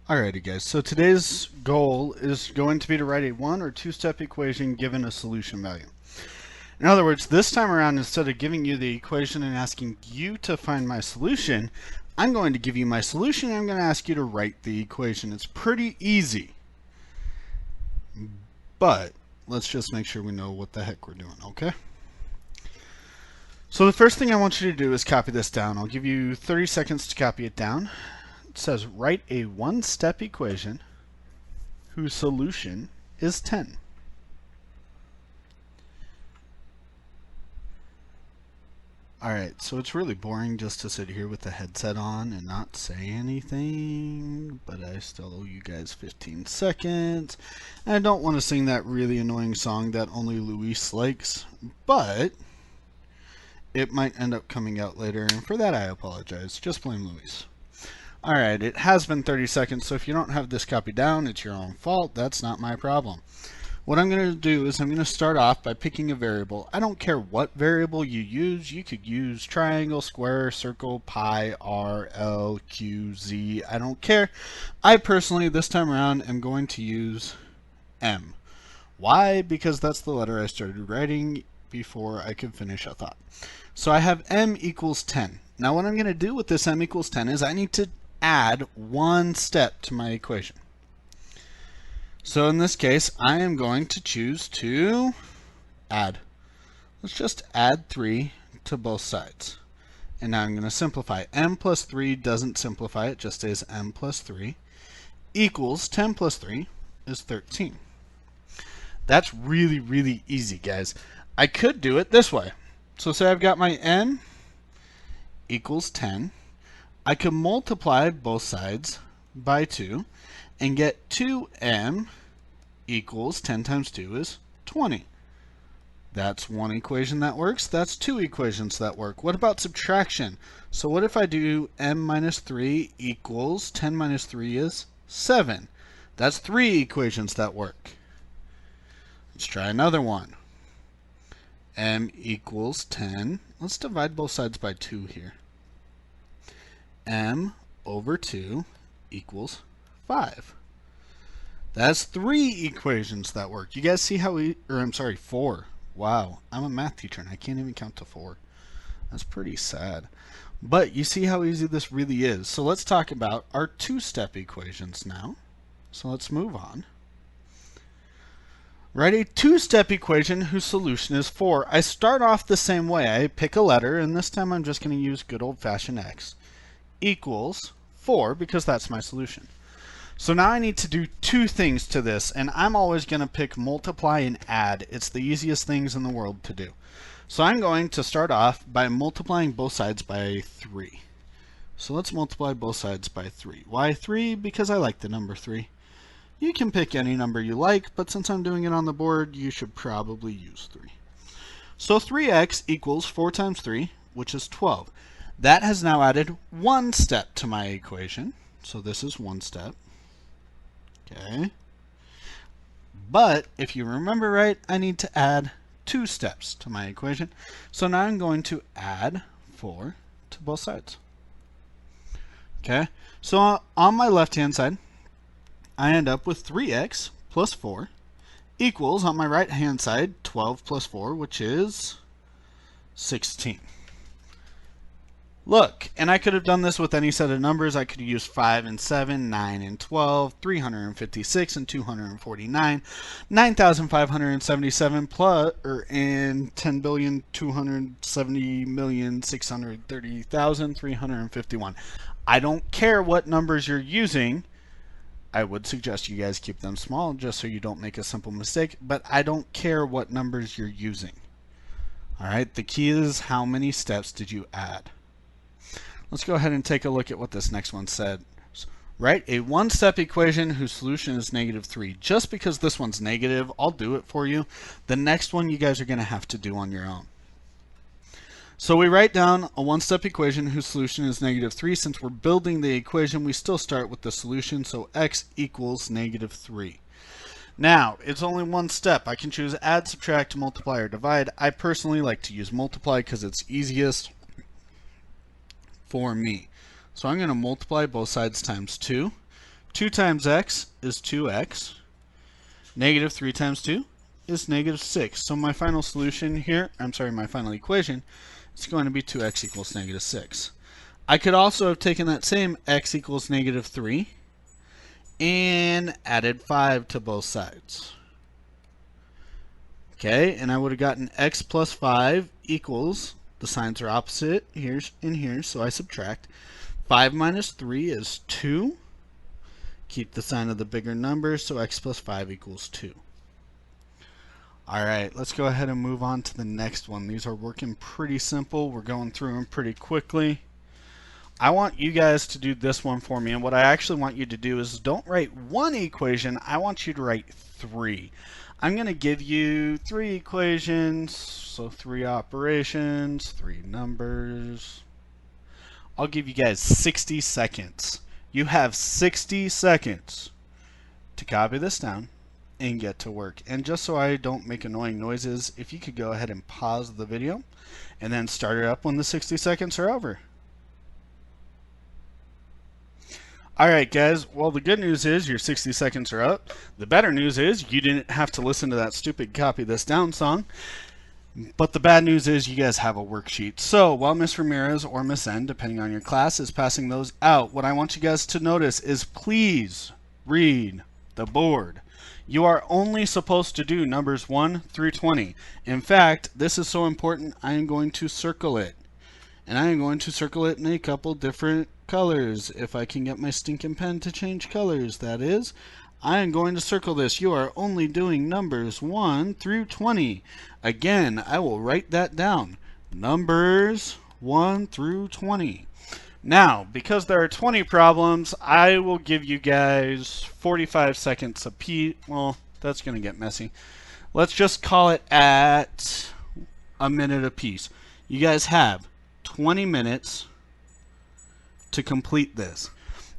Alrighty guys, so today's goal is going to be to write a one or two step equation given a solution value. In other words, this time around, instead of giving you the equation and asking you to find my solution, I'm going to give you my solution and I'm going to ask you to write the equation. It's pretty easy, but let's just make sure we know what the heck we're doing, okay? So the first thing I want you to do is copy this down. I'll give you 30 seconds to copy it down. It says write a one-step equation whose solution is 10. Alright, so it's really boring just to sit here with the headset on and not say anything, but I still owe you guys 15 seconds. And I don't want to sing that really annoying song that only Luis likes, but it might end up coming out later, and for that I apologize. Just blame Luis. Alright, it has been 30 seconds, so if you don't have this copied down, it's your own fault. That's not my problem. What I'm going to do is I'm going to start off by picking a variable. I don't care what variable you use. You could use triangle, square, circle, pi, r, l, q, z. I don't care. I personally, this time around, am going to use m. Why? Because that's the letter I started writing before I could finish a thought. So I have m equals 10. Now what I'm going to do with this m equals 10 is I need to add one step to my equation. So in this case, I am going to choose to add. Let's just add 3 to both sides. And now I'm going to simplify. M plus 3 doesn't simplify, it just stays m plus 3 equals 10 plus 3 is 13. That's really, really easy, guys. I could do it this way. So say I've got my m equals 10. I could multiply both sides by 2 and get 2m equals 10 times 2 is 20. That's one equation that works. That's two equations that work. What about subtraction? So what if I do m minus 3 equals 10 minus 3 is 7. That's three equations that work. Let's try another one. M equals 10. Let's divide both sides by 2 here. M over 2 equals 5. That's three equations that work. You guys see how I'm sorry, 4. Wow, I'm a math teacher and I can't even count to 4. That's pretty sad. But you see how easy this really is. So let's talk about our two-step equations now. So let's move on. Write a two-step equation whose solution is 4. I start off the same way. I pick a letter, and this time I'm just going to use good old-fashioned x equals 4 because that's my solution. So now I need to do two things to this, and I'm always going to pick multiply and add. It's the easiest things in the world to do. So I'm going to start off by multiplying both sides by 3. So let's multiply both sides by 3. Why 3? Because I like the number 3. You can pick any number you like, but since I'm doing it on the board, you should probably use 3. So 3x equals 4 times 3, which is 12. That has now added one step to my equation. So this is one step. Okay. But if you remember right, I need to add two steps to my equation. So now I'm going to add 4 to both sides. Okay. So on my left-hand side, I end up with 3x plus 4 equals, on my right-hand side, 12 plus 4, which is 16. Look, and I could have done this with any set of numbers. I could have used 5 and 7, 9 and 12, 356 and 249, 9,577 plus, and 10,270,630,351. I don't care what numbers you're using. I would suggest you guys keep them small just so you don't make a simple mistake, but I don't care what numbers you're using. Alright, the key is how many steps did you add? Let's go ahead and take a look at what this next one said. Write a one-step equation whose solution is -3. Just because this one's negative, I'll do it for you. The next one you guys are going to have to do on your own. So we write down a one-step equation whose solution is -3. Since we're building the equation, we still start with the solution, so x equals -3. Now, it's only one step. I can choose add, subtract, multiply, or divide. I personally like to use multiply because it's easiest for me. So I'm going to multiply both sides times 2 2 times x is 2x. Negative 3 times 2 is negative 6. So my final solution here, my final equation, is going to be 2x equals negative 6. I could also have taken that same x equals negative 3 and added 5 to both sides. Okay, and I would have gotten x plus 5 equals, the signs are opposite here and here, so I subtract. 5 minus 3 is 2. Keep the sign of the bigger number, so x plus 5 equals 2. Alright, let's go ahead and move on to the next one. These are working pretty simple. We're going through them pretty quickly. I want you guys to do this one for me, and what I actually want you to do is don't write one equation, I want you to write 3. I'm going to give you 3 equations, so 3 operations, 3 numbers. I'll give you guys 60 seconds. You have 60 seconds to copy this down and get to work. And just so I don't make annoying noises, if you could go ahead and pause the video and then start it up when the 60 seconds are over. Alright guys, well the good news is your 60 seconds are up. The better news is you didn't have to listen to that stupid copy this down song. But the bad news is you guys have a worksheet. So while Miss Ramirez or Miss N, depending on your class, is passing those out, what I want you guys to notice is please read the board. You are only supposed to do numbers 1 through 20. In fact, this is so important, I am going to circle it. And I am going to circle it in a couple different colors. If I can get my stinking pen to change colors, that is. I am going to circle this. You are only doing numbers 1 through 20. Again, I will write that down. Numbers 1 through 20. Now, because there are 20 problems, I will give you guys 45 seconds apiece. Well, that's going to get messy. Let's just call it at a minute apiece. You guys have 20 minutes to complete this.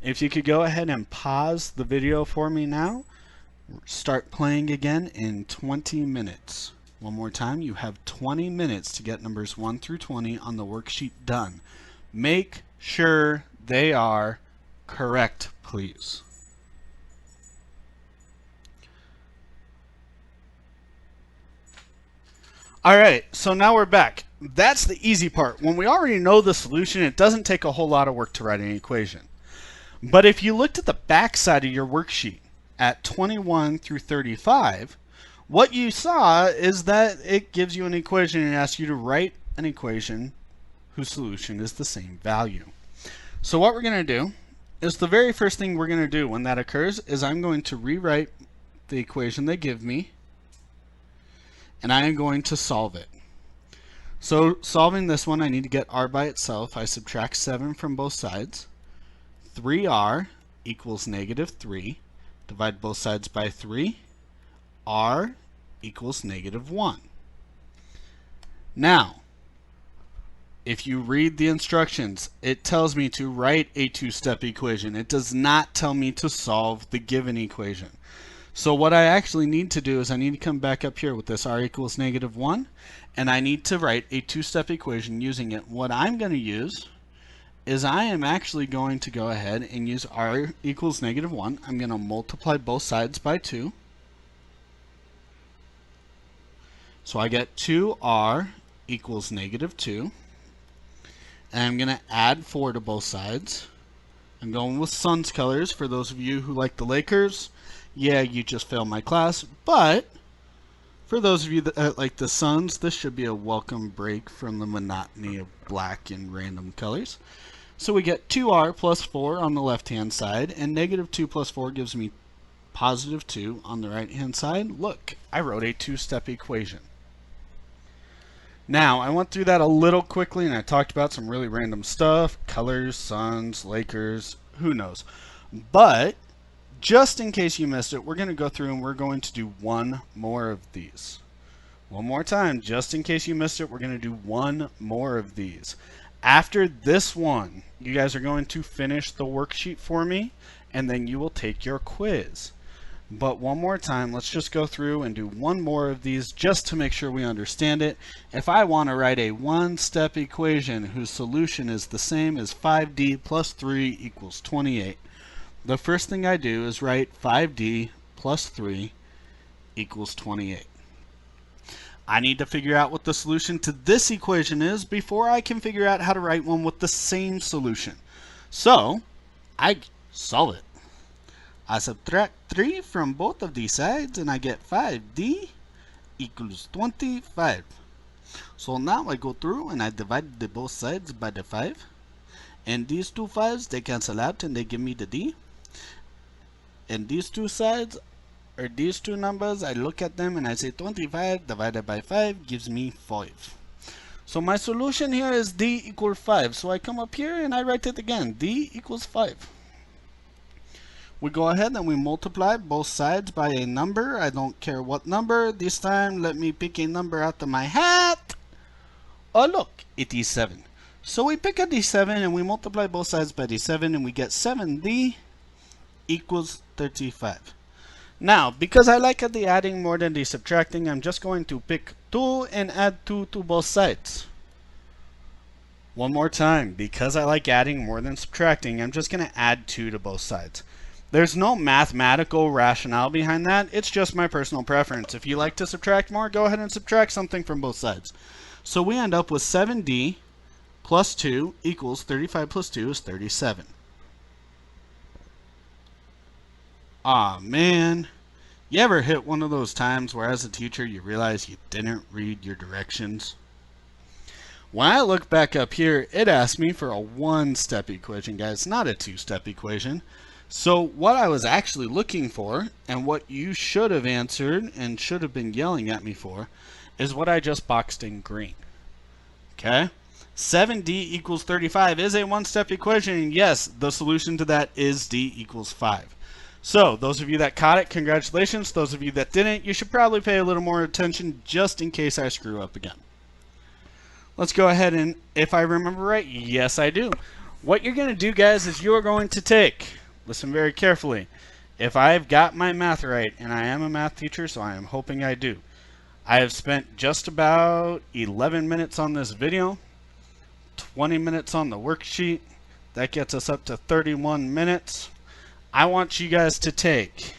If you could go ahead and pause the video for me now, start playing again in 20 minutes. One more time, you have 20 minutes to get numbers 1 through 20 on the worksheet done. Make sure they are correct, please. Alright, so now we're back. That's the easy part. When we already know the solution, it doesn't take a whole lot of work to write an equation. But if you looked at the back side of your worksheet at 21 through 35, what you saw is that it gives you an equation and asks you to write an equation whose solution is the same value. So what we're going to do is the very first thing we're going to do when that occurs is I'm going to rewrite the equation they give me, and I am going to solve it. So solving this one, I need to get r by itself. I subtract 7 from both sides. 3r equals negative 3. Divide both sides by 3. R equals negative 1. Now, if you read the instructions, it tells me to write a two-step equation. It does not tell me to solve the given equation. So what I actually need to do is I need to come back up here with this r equals negative 1, and I need to write a two-step equation using it. What I'm going to use is I am actually going to go ahead and use r equals negative 1. I'm going to multiply both sides by 2. So I get 2r equals negative 2. And I'm going to add 4 to both sides. I'm going with Suns colors for those of you who like the Lakers. Yeah, you just failed my class. But for those of you that like the Suns, this should be a welcome break from the monotony of black and random colors. So we get 2r plus 4 on the left-hand side, and negative 2 plus 4 gives me positive 2 on the right-hand side. Look, I wrote a two-step equation. Now, I went through that a little quickly, and I talked about some really random stuff. Colors, Suns, Lakers, who knows. But, just in case you missed it, we're going to go through and we're going to do one more of these. One more time, just in case you missed it, we're going to do one more of these. After this one, you guys are going to finish the worksheet for me, and then you will take your quiz. But one more time, let's just go through and do one more of these just to make sure we understand it. If I want to write a one-step equation whose solution is the same as 5d plus 3 equals 28, the first thing I do is write 5d plus 3 equals 28. I need to figure out what the solution to this equation is before I can figure out how to write one with the same solution. So, I solve it. I subtract 3 from both of these sides and I get 5d equals 25. So now I go through and I divide the both sides by the 5. And these two 5s, they cancel out and they give me the d. And these two sides, or these two numbers, I look at them and I say 25 divided by 5 gives me 5. So my solution here is d equals 5. So I come up here and I write it again. D equals 5. We go ahead and we multiply both sides by a number. I don't care what number. This time, let me pick a number out of my hat. Oh, look, it is 7. So we pick a d7 and we multiply both sides by d7 and we get 7d equals 35. Now, because I like the adding more than the subtracting, I'm just going to pick 2 and add 2 to both sides. One more time, because I like adding more than subtracting, I'm just going to add 2 to both sides. There's no mathematical rationale behind that. It's just my personal preference. If you like to subtract more, go ahead and subtract something from both sides. So we end up with 7d plus 2 equals 35 plus 2 is 37. Aw, man. You ever hit one of those times where as a teacher you realize you didn't read your directions? When I look back up here, it asked me for a one-step equation, guys, not a two-step equation. So what I was actually looking for, and what you should have answered and should have been yelling at me for, is what I just boxed in green. Okay? 7d equals 35 is a one-step equation, and yes, the solution to that is d equals 5. So, those of you that caught it, congratulations. Those of you that didn't, you should probably pay a little more attention just in case I screw up again. Let's go ahead and, if I remember right, yes I do. What you're going to do, guys, is you're going to take, listen very carefully, if I've got my math right, and I am a math teacher, so I am hoping I do, I have spent just about 11 minutes on this video, 20 minutes on the worksheet. That gets us up to 31 minutes. I want you guys to take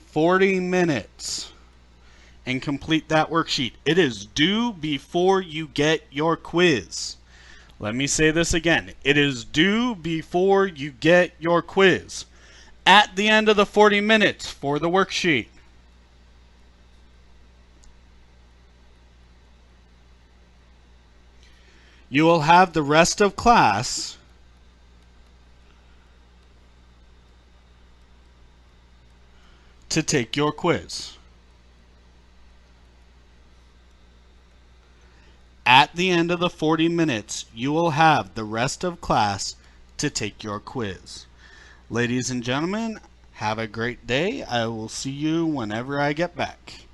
40 minutes and complete that worksheet. It is due before you get your quiz. Let me say this again. It is due before you get your quiz. At the end of the 40 minutes for the worksheet, you will have the rest of class to take your quiz. At the end of the 40 minutes, you will have the rest of class to take your quiz. Ladies and gentlemen, have a great day. I will see you whenever I get back.